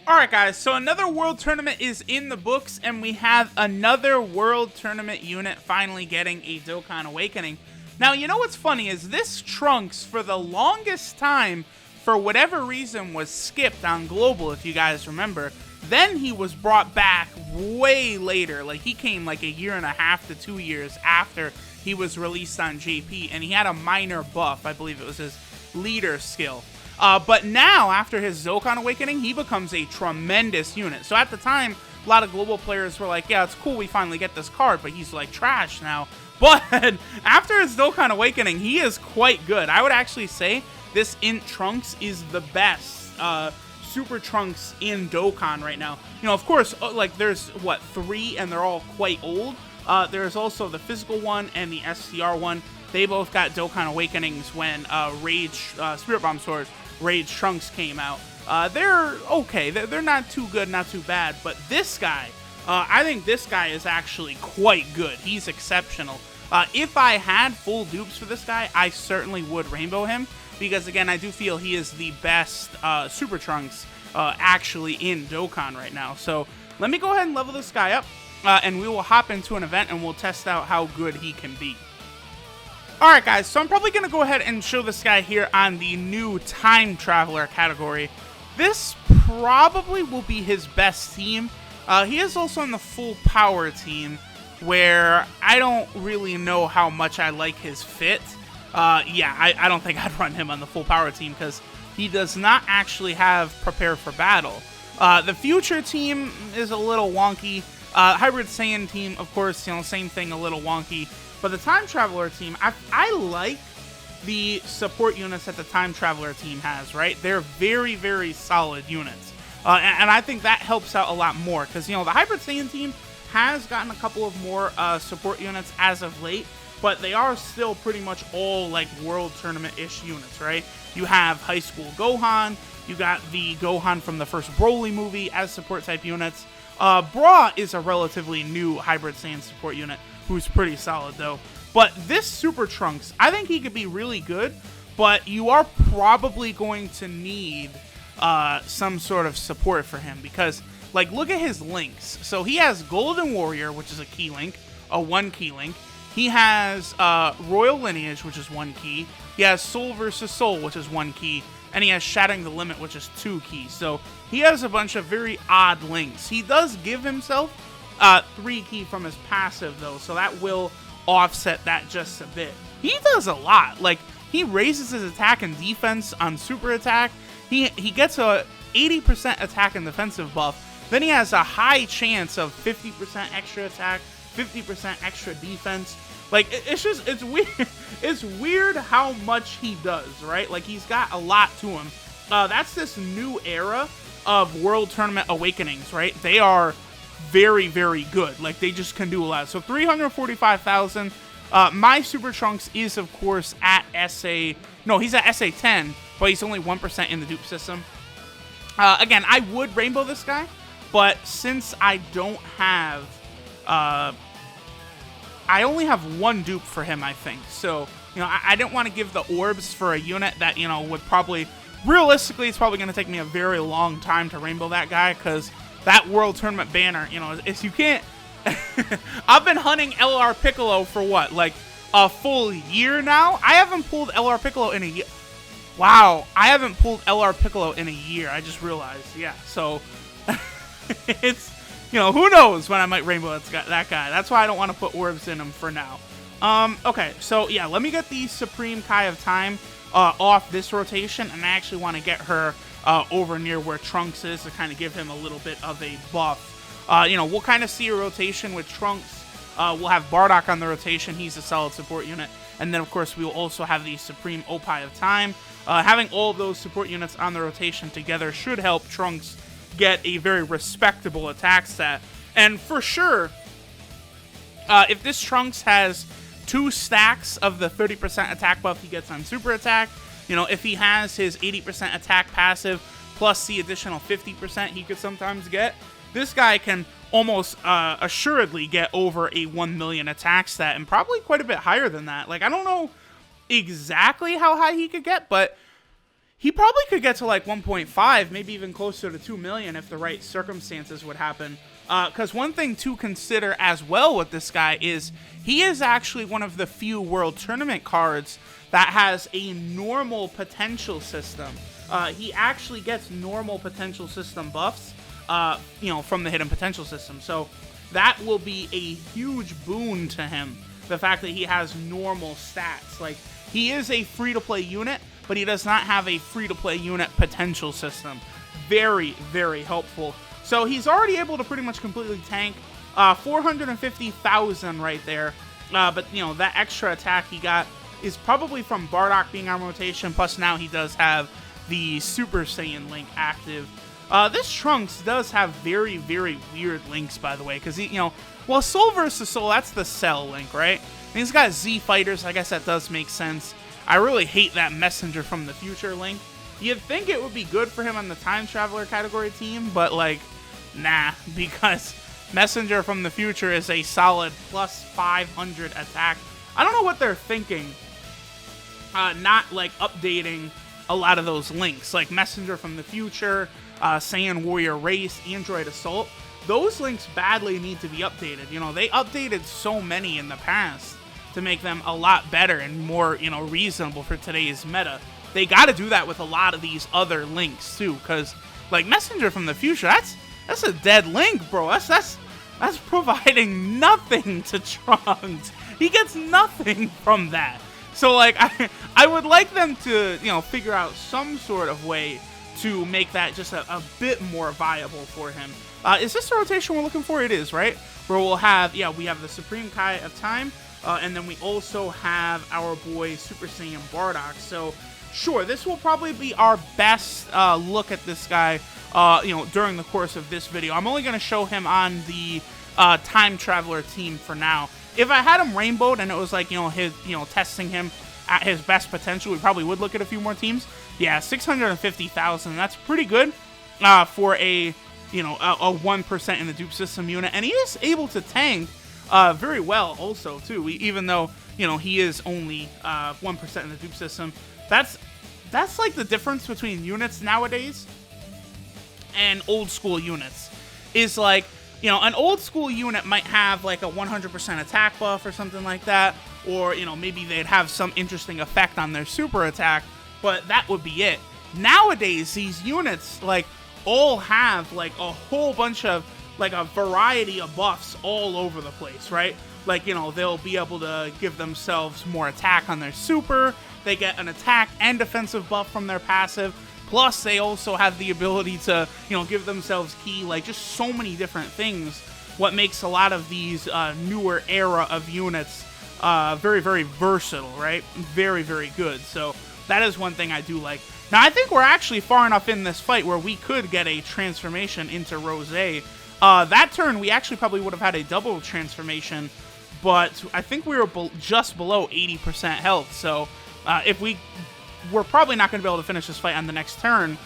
Alright guys, so another World Tournament is in the books, and we have another World Tournament unit finally getting a Dokkan Awakening. Now, you know what's funny is this Trunks, for the longest time, for whatever reason, was skipped on Global, if you guys remember. Then he was brought back way later, like he came like a year and a half to 2 years after he was released on JP, and he had a minor buff. I believe it was his leader skill. But now, after his Dokkan Awakening, he becomes a tremendous unit. So at the time, a lot of global players were like, yeah, it's cool, we finally get this card, but he's like trash now. But after his Dokkan Awakening, he is quite good. I would actually say this INT Trunks is the best Super Trunks in Dokkan right now. You know, of course, like there's, what, 3, and they're all quite old. There's also the physical one and the SCR one. They both got Dokkan Awakenings when Spirit Bomb Sword Rage Trunks came out. They're okay. They're not too good, not too bad. But this guy, I think this guy is actually quite good. He's exceptional. If I had full dupes for this guy, I certainly would rainbow him. Because, again, I do feel he is the best Super Trunks actually in Dokkan right now. So let me go ahead and level this guy up. And we will hop into an event and we'll test out how good he can be. Alright guys, so I'm probably going to go ahead and show this guy here on the new Time Traveler category. This probably will be his best team. He is also in the full power team, where I don't really know how much I like his fit. Yeah, I don't think I'd run him on the full power team, because he does not actually have Prepare for Battle. The future team is a little wonky. Hybrid Saiyan team, of course, you know, same thing, a little wonky. But the Time Traveler team, I like the support units that the Time Traveler team has, right? They're very, very solid units. And I think that helps out a lot more. Because, you know, the Hybrid Saiyan team has gotten a couple of more support units as of late. But they are still pretty much all, like, World Tournament-ish units, right? You have High School Gohan. You got the Gohan from the first Broly movie as support-type units. Bra is a relatively new Hybrid Saiyan support unit, who's pretty solid, though. But this Super Trunks, I think he could be really good, but you are probably going to need some sort of support for him, because, like, look at his links. So he has Golden Warrior, which is a key link, a 1 key link. He has Royal Lineage, which is 1 key. He has Soul versus Soul, which is 1 key. And he has Shattering the Limit, which is 2 keys. So he has a bunch of very odd links. He does give himself 3 key from his passive, though, so that will offset that just a bit. He does a lot. Like, he raises his attack and defense on super attack. He gets a 80% attack and defensive buff. Then he has a high chance of 50% extra attack, 50% extra defense. Like, it's weird. It's weird how much he does, right? Like, he's got a lot to him. That's this new era of World Tournament Awakenings, right? They are very, very good. Like, they just can do a lot. So 345,000. My Super Trunks is, of course, at SA... No, he's at SA 10, but he's only 1% in the dupe system. Again, I would rainbow this guy, but since I don't have... I only have 1 dupe for him, I think. So, you know, I didn't want to give the orbs for a unit that, you know, would probably... Realistically, it's probably going to take me a very long time to rainbow that guy, because that World Tournament banner, you know, is you can't... I've been hunting LR Piccolo for what, like a full year now? I haven't pulled LR Piccolo in a year. Wow, I haven't pulled LR Piccolo in a year. I just realized, yeah. So, it's... You know, who knows when I might rainbow that guy. That's why I don't want to put orbs in him for now. Okay, so yeah, let me get the Supreme Kai of Time off this rotation, and I actually want to get her over near where Trunks is to kind of give him a little bit of a buff. You know, we'll kind of see a rotation with Trunks. We'll have Bardock on the rotation. He's a solid support unit. And then, of course, we will also have the Supreme Opie of Time. Having all of those support units on the rotation together should help Trunks get a very respectable attack stat. And for sure, if this Trunks has 2 stacks of the 30% attack buff he gets on super attack, you know, if he has his 80% attack passive plus the additional 50% he could sometimes get, this guy can almost assuredly get over a 1 million attack stat, and probably quite a bit higher than that. Like, I don't know exactly how high he could get, but he probably could get to like 1.5, maybe even closer to 2 million if the right circumstances would happen. Because one thing to consider as well with this guy is he is actually one of the few World Tournament cards that has a normal potential system. He actually gets normal potential system buffs, from the hidden potential system. So that will be a huge boon to him. The fact that he has normal stats. Like, he is a free-to-play unit, but he does not have a free-to-play unit potential system. Very, very helpful. So he's already able to pretty much completely tank 450,000 right there. But, that extra attack he got is probably from Bardock being on rotation, plus now he does have the Super Saiyan Link active. This Trunks does have very, very weird links, by the way, because, well, Soul versus Soul, that's the Cell link, right? And he's got Z Fighters, I guess that does make sense. I really hate that Messenger from the Future link. You'd think it would be good for him on the Time Traveler category team, but, like, nah, because Messenger from the Future is a solid plus 500 attack. I don't know what they're thinking, not, like, updating a lot of those links, like Messenger from the Future, Saiyan Warrior Race, Android Assault. Those links badly need to be updated. They updated so many in the past to make them a lot better and more, reasonable for today's meta. They got to do that with a lot of these other links too, because like Messenger from the Future, that's a dead link, bro. That's providing nothing to Trunks. He gets nothing from that. So like I would like them to figure out some sort of way to make that just a bit more viable for him. Is this the rotation we're looking for? It is, right? Where we'll have, we have the Supreme Kai of Time, and then we also have our boy Super Saiyan Bardock. So, sure, this will probably be our best look at this guy, during the course of this video. I'm only going to show him on the Time Traveler team for now. If I had him rainbowed and it was like, his, testing him at his best potential, we probably would look at a few more teams. Yeah, 650,000. That's pretty good for a 1% in the dupe system unit, and he is able to tank very well also too. Even though he is only 1% in the dupe system, that's like the difference between units nowadays and old school units. Is like an old school unit might have like a 100% attack buff or something like that, or maybe they'd have some interesting effect on their super attack, but that would be it. Nowadays, these units like all have like a whole bunch of like a variety of buffs all over the place, right? Like, they'll be able to give themselves more attack on their super. They get an attack and defensive buff from their passive. Plus, they also have the ability to, give themselves ki, like just so many different things. What makes a lot of these newer era of units very, very versatile, right? Very, very good. So that is one thing I do like. Now, I think we're actually far enough in this fight where we could get a transformation into Rose. That turn, we actually probably would have had a double transformation, but I think we were just below 80% health. So if we're probably not going to be able to finish this fight on the next turn,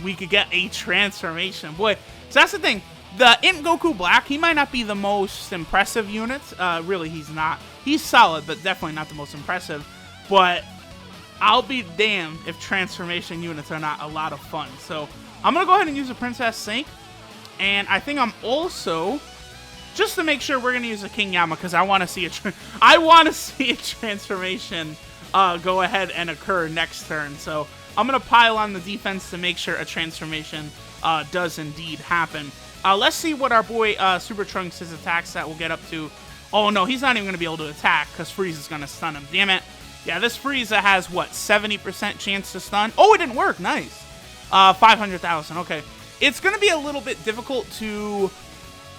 we could get a transformation. Boy, so that's the thing. The INT Goku Black, he might not be the most impressive unit. Really, he's not. He's solid, but definitely not the most impressive. But I'll be damned if transformation units are not a lot of fun. So I'm going to go ahead and use a Princess Sync. And I think I'm also, just to make sure, we're going to use a King Yama, because I want to see a transformation go ahead and occur next turn. So I'm going to pile on the defense to make sure a transformation does indeed happen. Let's see what our boy Super Trunks' attack stat will get up to. Oh no, he's not even going to be able to attack because Frieza's going to stun him. Damn it. Yeah, this Frieza has, what, 70% chance to stun? Oh, it didn't work. Nice. 500,000. Okay. It's going to be a little bit difficult to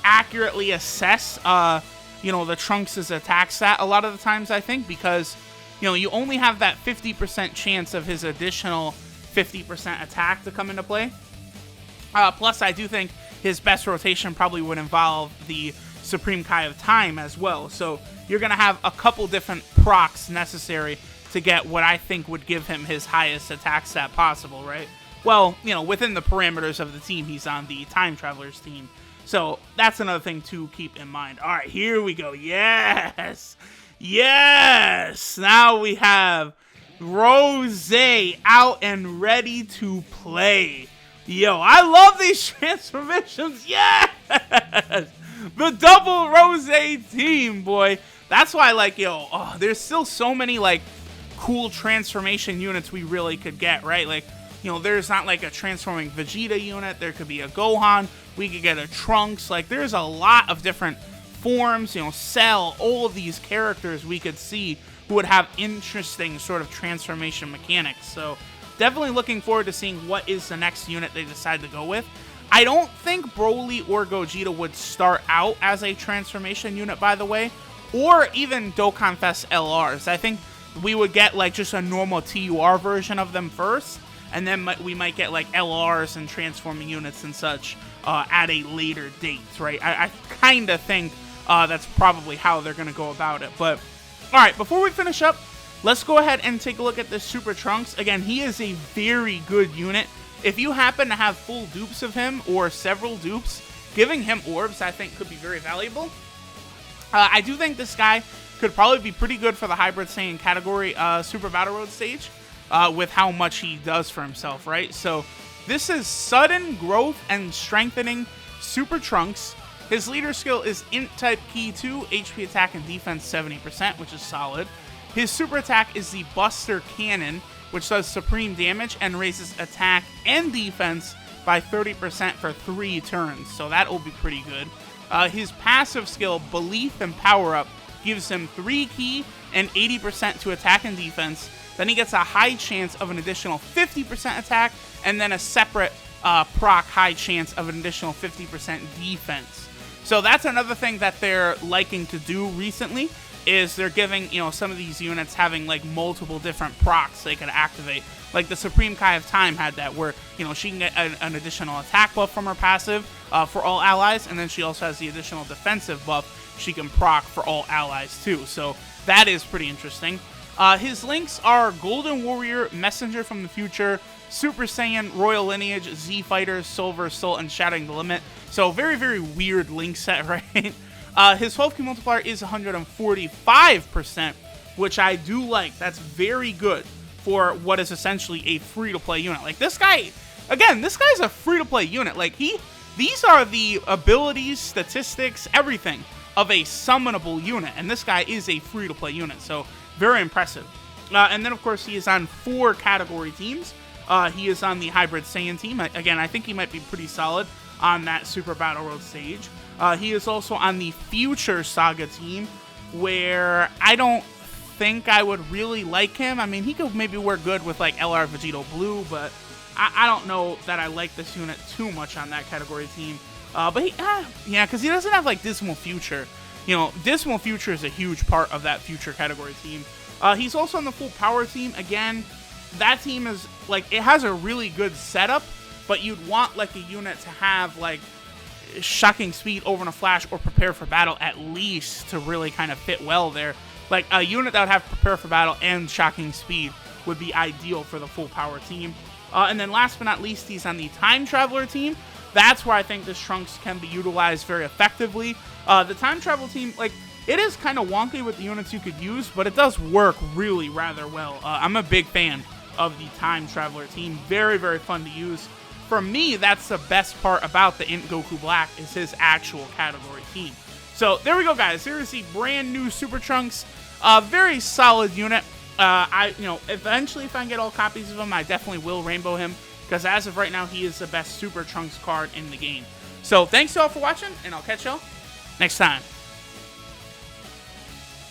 accurately assess, the Trunks' attack stat a lot of the times, I think, because, you only have that 50% chance of his additional 50% attack to come into play. Plus, I do think his best rotation probably would involve the Supreme Kai of Time as well. So you're going to have a couple different procs necessary to get what I think would give him his highest attack stat possible, right? Well, within the parameters of the team he's on, the Time Travelers team. So that's another thing to keep in mind. All right, here we go. Yes! Yes! Now we have Rose out and ready to play. Yo, I love these transformations. Yes! The double Rose team, boy. That's why, like, yo, there's still so many, like, cool transformation units we really could get, right? Like, you know, there's not, like, a transforming Vegeta unit. There could be a Gohan. We could get a Trunks. Like, there's a lot of different forms, you know, Cell, all of these characters we could see who would have interesting sort of transformation mechanics. So definitely looking forward to seeing what is the next unit they decide to go with. I don't think Broly or Gogeta would start out as a transformation unit, by the way, or even Dokkan Fest LRs. I think we would get like just a normal TUR version of them first, and then we might get like LRs and transforming units and such at a later date, right? I kind of think that's probably how they're going to go about it. But, alright, before we finish up, let's go ahead and take a look at this Super Trunks. Again, he is a very good unit. If you happen to have full dupes of him, or several dupes, giving him orbs, I think, could be very valuable. I do think this guy could probably be pretty good for the Hybrid Saiyan category Super Battle Road stage, with how much he does for himself, right? So, this is Sudden Growth and Strengthening Super Trunks. His leader skill is Int type Key 2, HP attack and defense 70%, which is solid. His super attack is the Buster Cannon, which does supreme damage and raises attack and defense by 30% for 3 turns, so that will be pretty good. His passive skill, Belief and Power Up, gives him 3 Ki and 80% to attack and defense. Then he gets a high chance of an additional 50% attack, and then a separate proc high chance of an additional 50% defense. So that's another thing that they're liking to do recently, is they're giving, you know, some of these units having like multiple different procs they could activate. Like the Supreme Kai of Time had that, where, you know, she can get an additional attack buff from her passive for all allies, and then she also has the additional defensive buff she can proc for all allies too. So that is pretty interesting. His links are Golden Warrior, Messenger from the Future, Super Saiyan, Royal Lineage, Z Fighters, Silver, Soul, and Shattering the Limit. So very, very weird link set, right? His 12 Ki multiplier is 145%, which I do like. That's very good for what is essentially a free-to-play unit. Like, this guy, again, this guy's a free-to-play unit. Like, these are the abilities, statistics, everything of a summonable unit, and this guy is a free-to-play unit, so very impressive. And then, of course, he is on 4 category teams. He is on the Hybrid Saiyan team. Again, I think he might be pretty solid on that Super Battle Road stage. He is also on the Future Saga team, where I don't think I would really like him. I mean, he could maybe work good with, like, LR Vegito Blue, but I don't know that I like this unit too much on that category team. But he, yeah, because he doesn't have, like, Dismal Future. You know, Dismal Future is a huge part of that Future category team. He's also on the Full Power team. Again, that team is, like, it has a really good setup, but you'd want, like, a unit to have, like, Shocking Speed, Over in a Flash, or Prepare for Battle at least to really kind of fit well there. Like, a unit that would have Prepare for Battle and Shocking Speed would be ideal for the Full Power team. And then last but not least, he's on the Time Traveler team. That's where I think this Trunks can be utilized very effectively. The Time Travel team, like, it is kind of wonky with the units you could use, but it does work really rather well. I'm a big fan of the Time Traveler team. Very, very fun to use. For me, that's the best part about the Int Goku Black, is his actual category team. So there we go, guys. Here is the brand new Super Trunks. Very solid unit. Eventually, if I can get all copies of him, I definitely will rainbow him, because as of right now, he is the best Super Trunks card in the game. So thanks y'all for watching, and I'll catch y'all next time.